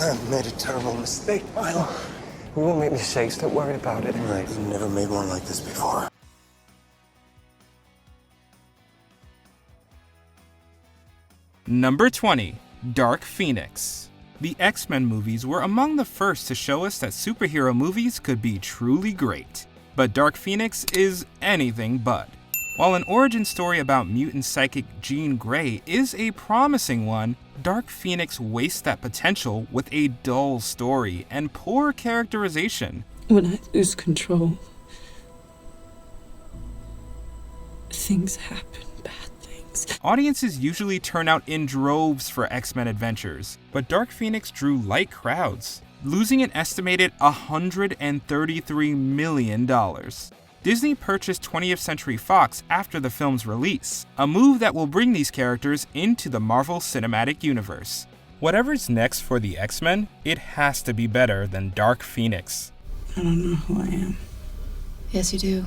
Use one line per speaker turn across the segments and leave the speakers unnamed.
I made a terrible mistake, Milo.
We won't make mistakes, don't worry about it.
Right, you've never made one like this before.
Number 20. Dark Phoenix. The X-Men movies were among the first to show us that superhero movies could be truly great. But Dark Phoenix is anything but. While an origin story about mutant psychic Jean Grey is a promising one, Dark Phoenix wastes that potential with a dull story and poor characterization.
When I lose control, things happen, bad things.
Audiences usually turn out in droves for X-Men adventures, but Dark Phoenix drew light crowds, losing an estimated $133 million. Disney purchased 20th Century Fox after the film's release, a move that will bring these characters into the Marvel Cinematic Universe. Whatever's next for the X-Men, it has to be better than Dark Phoenix.
I don't know who I am.
Yes, you do.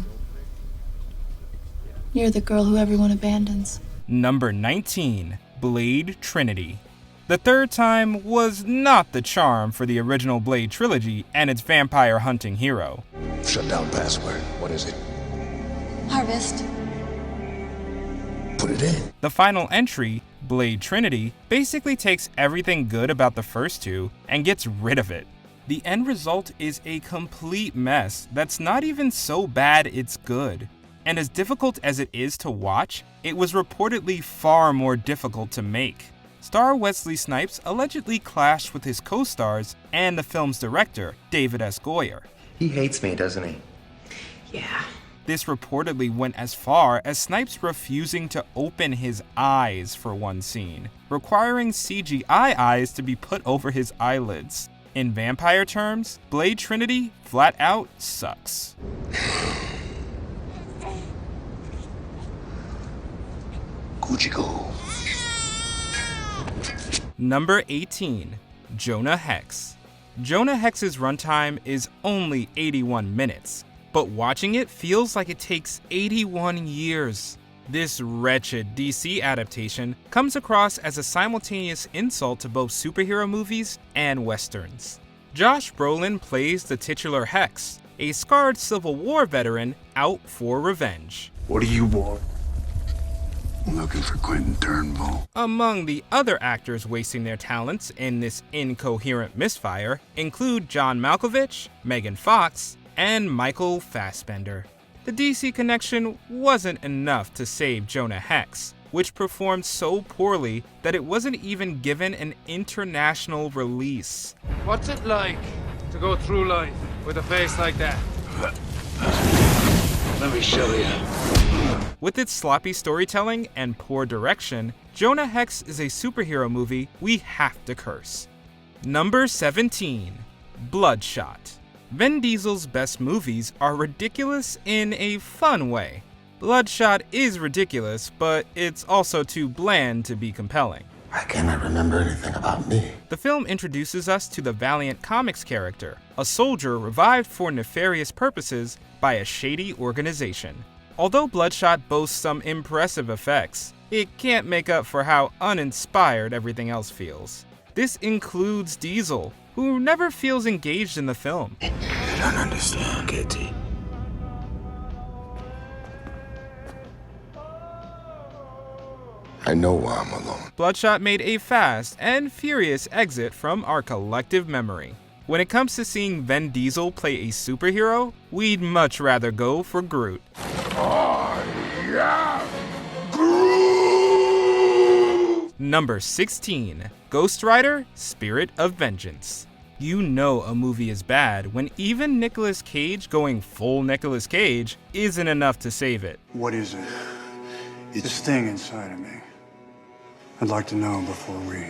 You're the girl who everyone abandons.
Number 19. Blade Trinity. The third time was not the charm for the original Blade trilogy and its vampire hunting hero.
Shut down password. What is it?
Harvest.
Put it in.
The final entry, Blade Trinity, basically takes everything good about the first two and gets rid of it. The end result is a complete mess that's not even so bad it's good. And as difficult as it is to watch, it was reportedly far more difficult to make. Star Wesley Snipes allegedly clashed with his co-stars and the film's director, David S. Goyer.
He hates me, doesn't he?
Yeah.
This reportedly went as far as Snipes refusing to open his eyes for one scene, requiring CGI eyes to be put over his eyelids. In vampire terms, Blade Trinity flat out sucks.
Gucci go.
Number 18. Jonah Hex. Jonah Hex's runtime is only 81 minutes, but watching it feels like it takes 81 years. This wretched DC adaptation comes across as a simultaneous insult to both superhero movies and westerns. Josh Brolin plays the titular Hex, a scarred Civil War veteran out for revenge.
What do you want? I'm looking for Quentin Turnbull.
Among the other actors wasting their talents in this incoherent misfire include John Malkovich, Megan Fox, and Michael Fassbender. The DC connection wasn't enough to save Jonah Hex, which performed so poorly that it wasn't even given an international release.
What's it like to go through life with a face like that?
Let me show you.
With its sloppy storytelling and poor direction, Jonah Hex is a superhero movie we have to curse. Number 17. Bloodshot. Vin Diesel's best movies are ridiculous in a fun way. Bloodshot is ridiculous, but it's also too bland to be compelling.
I cannot remember anything about me.
The film introduces us to the Valiant Comics character, a soldier revived for nefarious purposes by a shady organization. Although Bloodshot boasts some impressive effects, it can't make up for how uninspired everything else feels. This includes Diesel, who never feels engaged in the film.
You don't understand, Kitty. I know why I'm alone.
Bloodshot made a fast and furious exit from our collective memory. When it comes to seeing Vin Diesel play a superhero, we'd much rather go for Groot. Number 16. Ghost Rider: Spirit of Vengeance. You know a movie is bad when even Nicolas Cage going full Nicolas Cage isn't enough to save it.
What is it? It's this thing inside of me. I'd like to know before we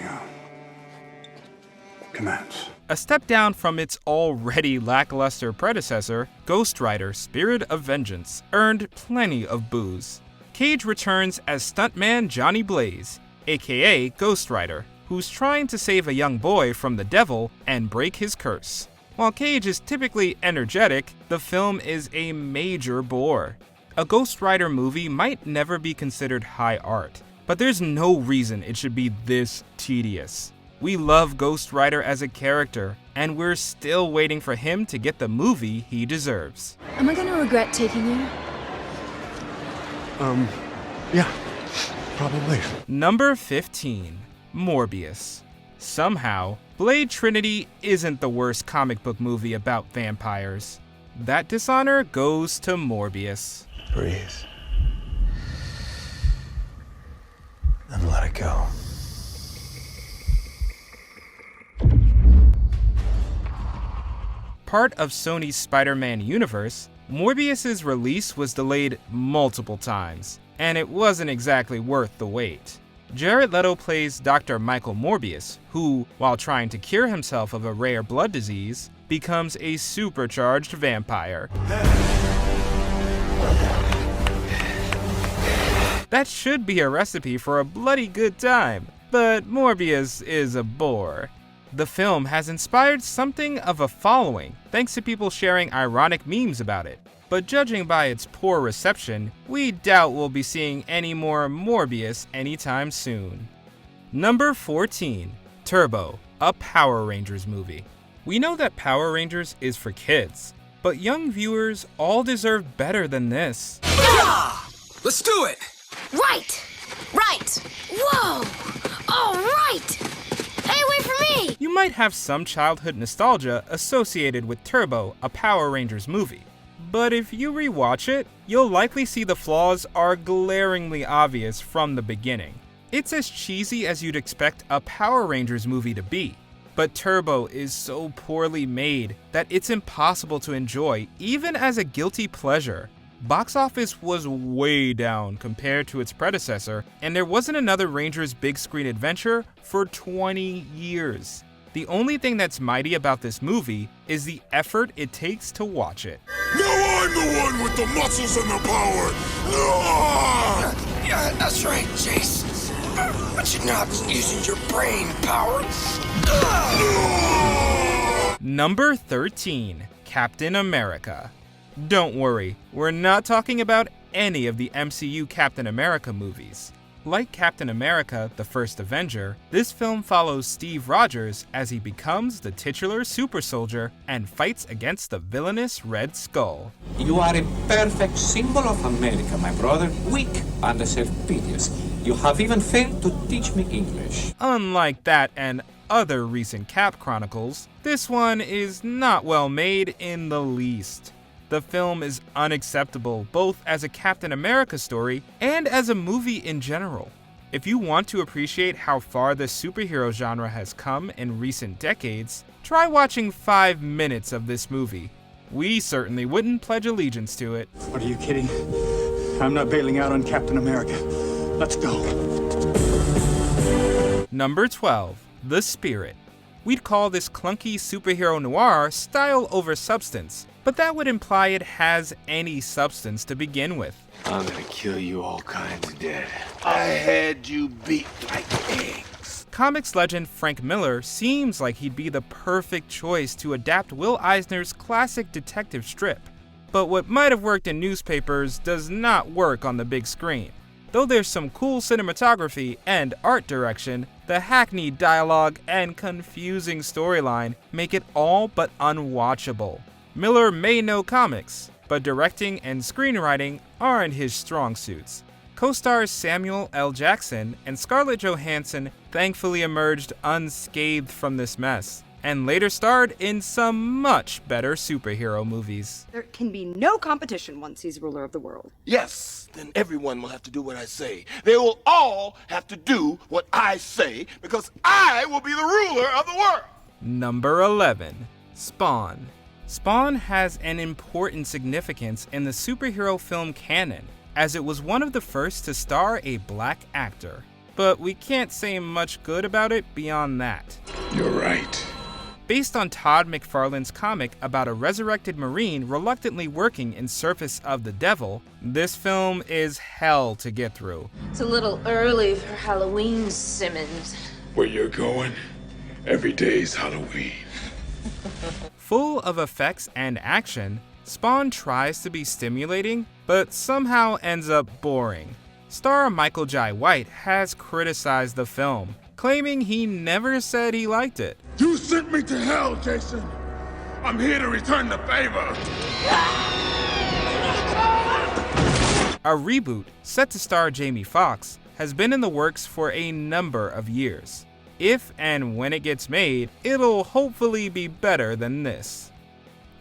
commence.
A step down from its already lackluster predecessor, Ghost Rider: Spirit of Vengeance earned plenty of boos. Cage returns as stuntman Johnny Blaze, aka Ghost Rider, who's trying to save a young boy from the devil and break his curse. While Cage is typically energetic, the film is a major bore. A Ghost Rider movie might never be considered high art, but there's no reason it should be this tedious. We love Ghost Rider as a character, and we're still waiting for him to get the movie he deserves.
Am I gonna regret taking you?
Yeah, probably.
Number 15, Morbius. Somehow, Blade Trinity isn't the worst comic book movie about vampires. That dishonor goes to Morbius.
Breathe. And let it go.
Part of Sony's Spider-Man universe, Morbius's release was delayed multiple times, and it wasn't exactly worth the wait. Jared Leto plays Dr. Michael Morbius, who, while trying to cure himself of a rare blood disease, becomes a supercharged vampire. That should be a recipe for a bloody good time, but Morbius is a bore. The film has inspired something of a following, thanks to people sharing ironic memes about it. But judging by its poor reception, we doubt we'll be seeing any more Morbius anytime soon. Number 14, Turbo, a Power Rangers movie. We know that Power Rangers is for kids, but young viewers all deserve better than this.
Let's do it!
Right! Whoa! All right! Hey, wait for me!
You might have some childhood nostalgia associated with Turbo, a Power Rangers movie. But if you rewatch it, you'll likely see the flaws are glaringly obvious from the beginning. It's as cheesy as you'd expect a Power Rangers movie to be. But Turbo is so poorly made that it's impossible to enjoy, even as a guilty pleasure. Box office was way down compared to its predecessor, and there wasn't another Rangers big screen adventure for 20 years. The only thing that's mighty about this movie is the effort it takes to watch it.
Now I'm the one with the muscles and the power!
Yeah, that's right, Chase. But you're not using your brain power.
Number 13, Captain America. Don't worry, we're not talking about any of the MCU Captain America movies. Like Captain America, the First Avenger, this film follows Steve Rogers as he becomes the titular super soldier and fights against the villainous Red Skull.
You are a perfect symbol of America, my brother. Weak and self-piteous. You have even failed to teach me English.
Unlike that and other recent Cap chronicles, this one is not well made in the least. The film is unacceptable both as a Captain America story and as a movie in general. If you want to appreciate how far the superhero genre has come in recent decades, try watching 5 minutes of this movie. We certainly wouldn't pledge allegiance to it.
Are you kidding? I'm not bailing out on Captain America. Let's go.
Number 12, The Spirit. We'd call this clunky superhero noir style over substance, but that would imply it has any substance to begin with.
I'm gonna kill you all kinds dead. I had you beat like eggs.
Comics legend Frank Miller seems like he'd be the perfect choice to adapt Will Eisner's classic detective strip. But what might have worked in newspapers does not work on the big screen. Though there's some cool cinematography and art direction, the hackneyed dialogue and confusing storyline make it all but unwatchable. Miller may know comics, but directing and screenwriting aren't his strong suits. Co-stars Samuel L. Jackson and Scarlett Johansson thankfully emerged unscathed from this mess, and later starred in some much better superhero movies.
There can be no competition once he's ruler of the world.
Yes, then everyone will have to do what I say. They will all have to do what I say because I will be the ruler of the world.
Number 11, Spawn. Spawn has an important significance in the superhero film canon, as it was one of the first to star a black actor. But we can't say much good about it beyond that.
You're right.
Based on Todd McFarlane's comic about a resurrected Marine reluctantly working in service of the devil, this film is hell to get through.
It's a little early for Halloween, Simmons.
Where you're going, every day's Halloween.
Full of effects and action, Spawn tries to be stimulating, but somehow ends up boring. Star Michael Jai White has criticized the film, claiming he never said he liked it.
You sent me to hell, Jason. I'm here to return the favor.
A reboot, set to star Jamie Foxx, has been in the works for a number of years. If and when it gets made, it'll hopefully be better than this.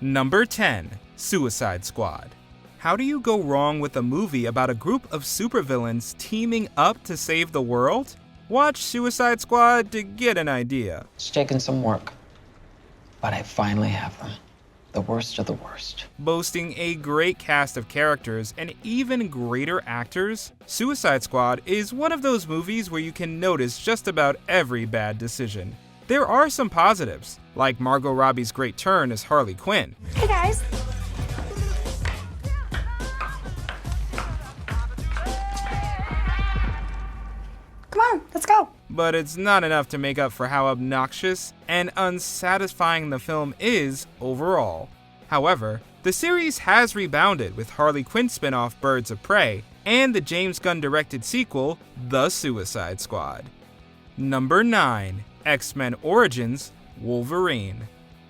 Number 10. Suicide Squad. How do you go wrong with a movie about a group of supervillains teaming up to save the world? Watch Suicide Squad to get an idea.
It's taken some work, but I finally have them. The worst of the worst.
Boasting a great cast of characters and even greater actors, Suicide Squad is one of those movies where you can notice just about every bad decision. There are some positives, like Margot Robbie's great turn as Harley Quinn.
Hey guys. Come on, let's go.
But it's not enough to make up for how obnoxious and unsatisfying the film is overall. However, the series has rebounded with Harley Quinn spin-off Birds of Prey and the James Gunn directed sequel, The Suicide Squad. Number 9. X-Men Origins, Wolverine.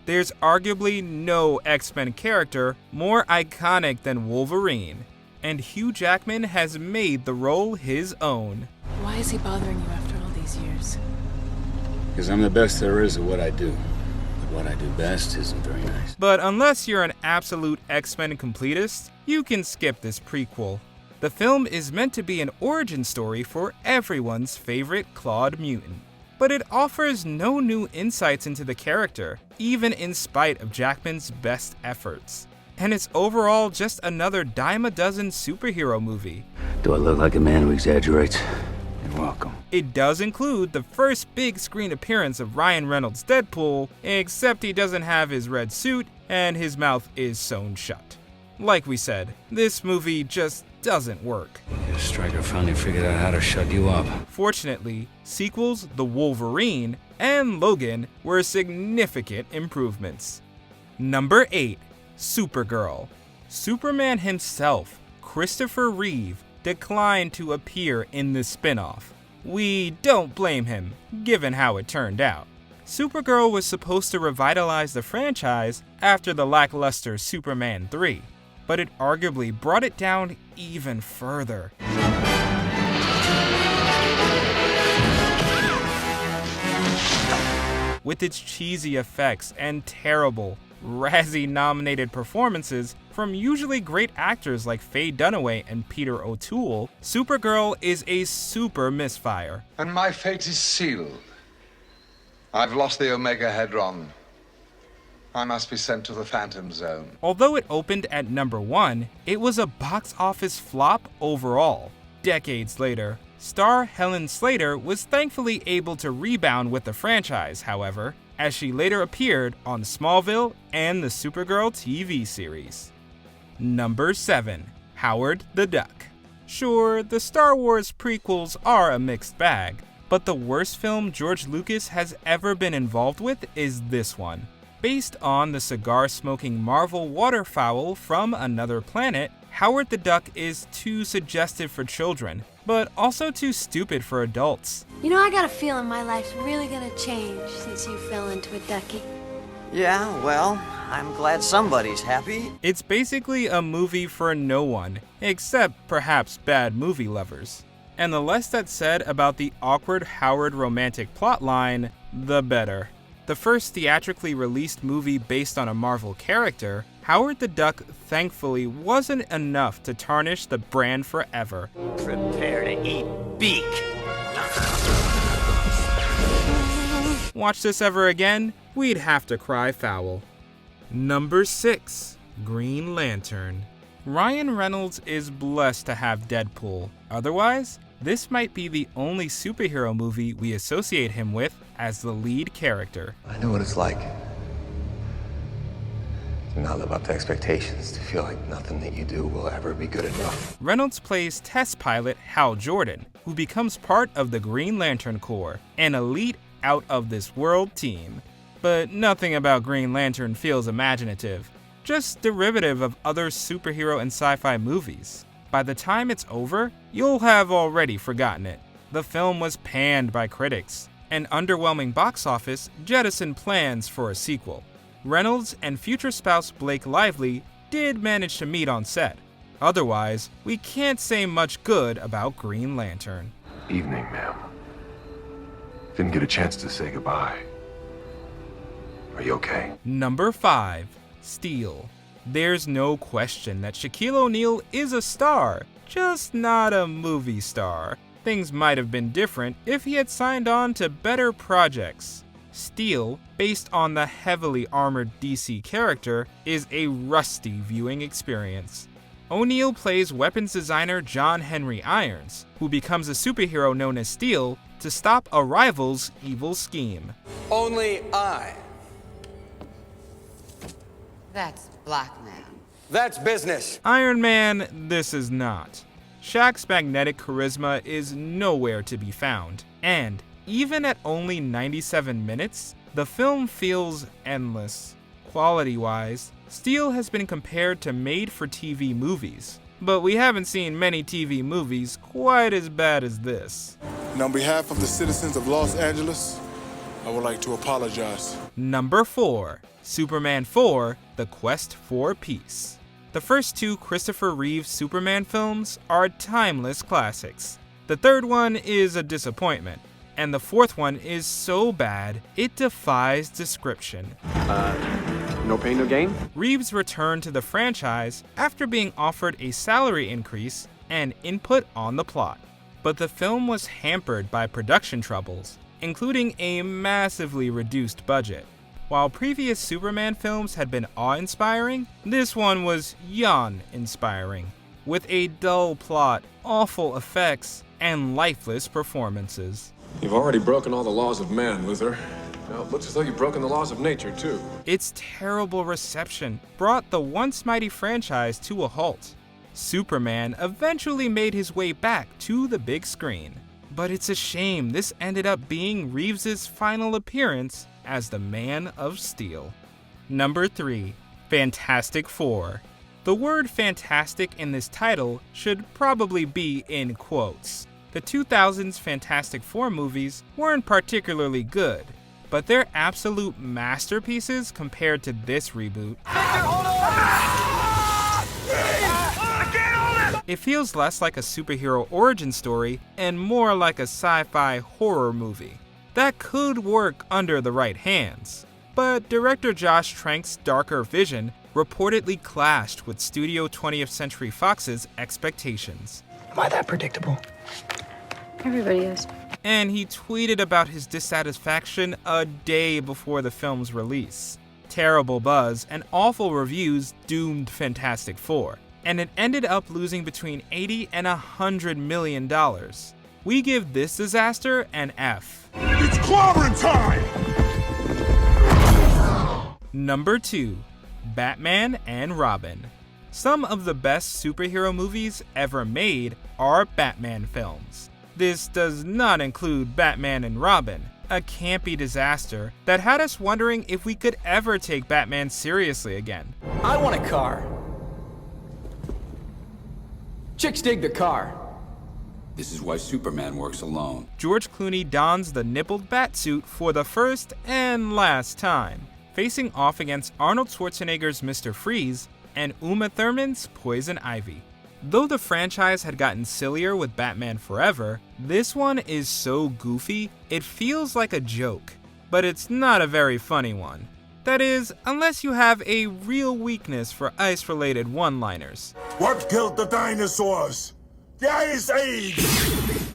There's arguably no X-Men character more iconic than Wolverine, and Hugh Jackman has made the role his own.
Why is he bothering you after all these years?
Because I'm the best there is at what I do. But what I do best isn't very nice.
But unless you're an absolute X-Men completist, you can skip this prequel. The film is meant to be an origin story for everyone's favorite clawed mutant. But it offers no new insights into the character, even in spite of Jackman's best efforts. And it's overall just another dime a dozen superhero movie.
Do I look like a man who exaggerates? You're welcome.
It does include the first big screen appearance of Ryan Reynolds' Deadpool, except he doesn't have his red suit and his mouth is sewn shut. Like we said, this movie just doesn't work.
Your striker finally figured out how to shut you up.
Fortunately, sequels The Wolverine and Logan were significant improvements. Number 8. Supergirl. Superman himself, Christopher Reeve, declined to appear in the spin-off. We don't blame him, given how it turned out. Supergirl was supposed to revitalize the franchise after the lackluster Superman 3, but it arguably brought it down even further. With its cheesy effects and terrible, Razzie-nominated performances from usually great actors like Faye Dunaway and Peter O'Toole, Supergirl is a super misfire.
And my fate is sealed. I've lost the Omega Hedron. I must be sent to the Phantom Zone.
Although it opened at number 1, it was a box office flop overall. Decades later, star Helen Slater was thankfully able to rebound with the franchise, however, as she later appeared on Smallville and the Supergirl TV series. Number 7. Howard the Duck. Sure, the Star Wars prequels are a mixed bag, but the worst film George Lucas has ever been involved with is this one. Based on the cigar-smoking Marvel waterfowl from another planet, Howard the Duck is too suggestive for children, but also too stupid for adults.
You know, I got a feeling my life's really gonna change since you fell into a ducky.
Yeah, well, I'm glad somebody's happy.
It's basically a movie for no one, except perhaps bad movie lovers. And the less that's said about the awkward Howard romantic plotline, the better. The first theatrically released movie based on a Marvel character, Howard the Duck thankfully wasn't enough to tarnish the brand forever.
Prepare to eat beak.
Watch this ever again, we'd have to cry foul. Number 6. Green Lantern. Ryan Reynolds is blessed to have Deadpool. Otherwise, this might be the only superhero movie we associate him with as the lead character.
I know what it's like to not live up to expectations, to feel like nothing that you do will ever be good enough.
Reynolds plays test pilot Hal Jordan, who becomes part of the Green Lantern Corps, an elite out-of-this-world team. But nothing about Green Lantern feels imaginative, just derivative of other superhero and sci-fi movies. By the time it's over, you'll have already forgotten it. The film was panned by critics, An underwhelming box office jettisoned plans for a sequel. Reynolds and future spouse Blake Lively did manage to meet on set. Otherwise, we can't say much good about Green Lantern.
Evening, ma'am. Didn't get a chance to say goodbye. Are you okay?
Number 5. Steel. There's no question that Shaquille O'Neal is a star, just not a movie star. Things might have been different if he had signed on to better projects. Steel, based on the heavily armored DC character, is a rusty viewing experience. O'Neal plays weapons designer John Henry Irons, who becomes a superhero known as Steel to stop a rival's evil scheme.
Only I.
That's black man.
That's business.
Iron Man, this is not. Shaq's magnetic charisma is nowhere to be found, and even at only 97 minutes, the film feels endless. Quality-wise, Steel has been compared to made-for-TV movies, but we haven't seen many TV movies quite as bad as this.
And on behalf of the citizens of Los Angeles, I would like to apologize.
Number 4. Superman 4: The Quest for Peace. The first 2 Christopher Reeve Superman films are timeless classics. The third one is a disappointment, and the fourth one is so bad it defies description.
No pain, no gain?
Reeves returned to the franchise after being offered a salary increase and input on the plot. But the film was hampered by production troubles, including a massively reduced budget. While previous Superman films had been awe-inspiring, this one was yawn-inspiring, with a dull plot, awful effects, and lifeless performances.
You've already broken all the laws of man, Luthor. Now, it looks as though you've broken the laws of nature, too.
Its terrible reception brought the once mighty franchise to a halt. Superman eventually made his way back to the big screen. But it's a shame this ended up being Reeves' final appearance as the Man of Steel. Number 3. Fantastic Four. The word fantastic in this title should probably be in quotes. The 2000s Fantastic Four movies weren't particularly good, but they're absolute masterpieces compared to this reboot. It feels less like a superhero origin story and more like a sci-fi horror movie. That could work under the right hands, but director Josh Trank's darker vision reportedly clashed with Studio 20th Century Fox's expectations.
Am I that predictable?
Everybody is.
And he tweeted about his dissatisfaction a day before the film's release. Terrible buzz and awful reviews doomed Fantastic Four, and it ended up losing between $80 and $100 million. We give this disaster an F.
It's clobbering time!
Number 2. Batman and Robin. Some of the best superhero movies ever made are Batman films. This does not include Batman and Robin, a campy disaster that had us wondering if we could ever take Batman seriously again.
I want a car. Chicks dig the car.
This is why Superman works alone.
George Clooney dons the nippled batsuit for the first and last time, facing off against Arnold Schwarzenegger's Mr. Freeze and Uma Thurman's Poison Ivy. Though the franchise had gotten sillier with Batman Forever, this one is so goofy it feels like a joke, but it's not a very funny one. That is, unless you have a real weakness for ice-related one-liners.
What killed the dinosaurs? The Ice Age!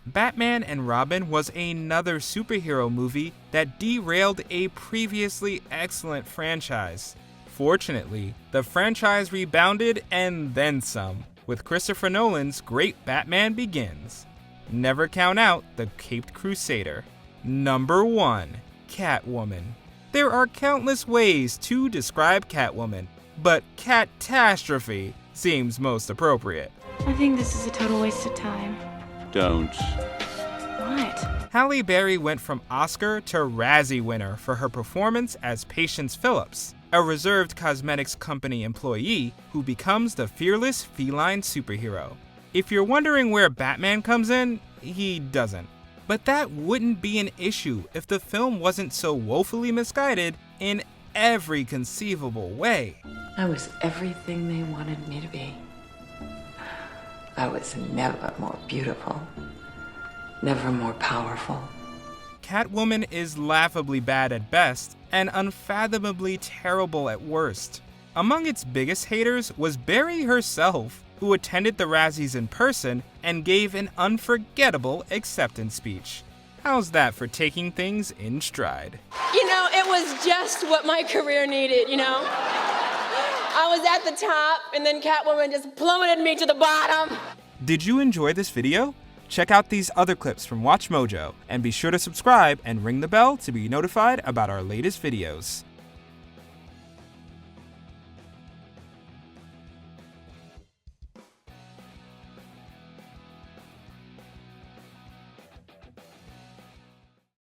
Batman and Robin was another superhero movie that derailed a previously excellent franchise. Fortunately, the franchise rebounded and then some, with Christopher Nolan's great Batman Begins. Never count out the Caped Crusader. Number 1. Catwoman. There are countless ways to describe Catwoman, but catastrophe seems most appropriate.
I think this is a total waste of time.
Don't.
What?
Halle Berry went from Oscar to Razzie winner for her performance as Patience Phillips, a reserved cosmetics company employee who becomes the fearless feline superhero. If you're wondering where Batman comes in, he doesn't. But that wouldn't be an issue if the film wasn't so woefully misguided in every conceivable way.
I was everything they wanted me to be. I was never more beautiful, never more powerful.
Catwoman is laughably bad at best and unfathomably terrible at worst. Among its biggest haters was Barry herself, who attended the Razzies in person and gave an unforgettable acceptance speech. How's that for taking things in stride?
You know, it was just what my career needed, you know? I was at the top, and then Catwoman just plummeted me to the bottom.
Did you enjoy this video? Check out these other clips from WatchMojo, and be sure to subscribe and ring the bell to be notified about our latest videos.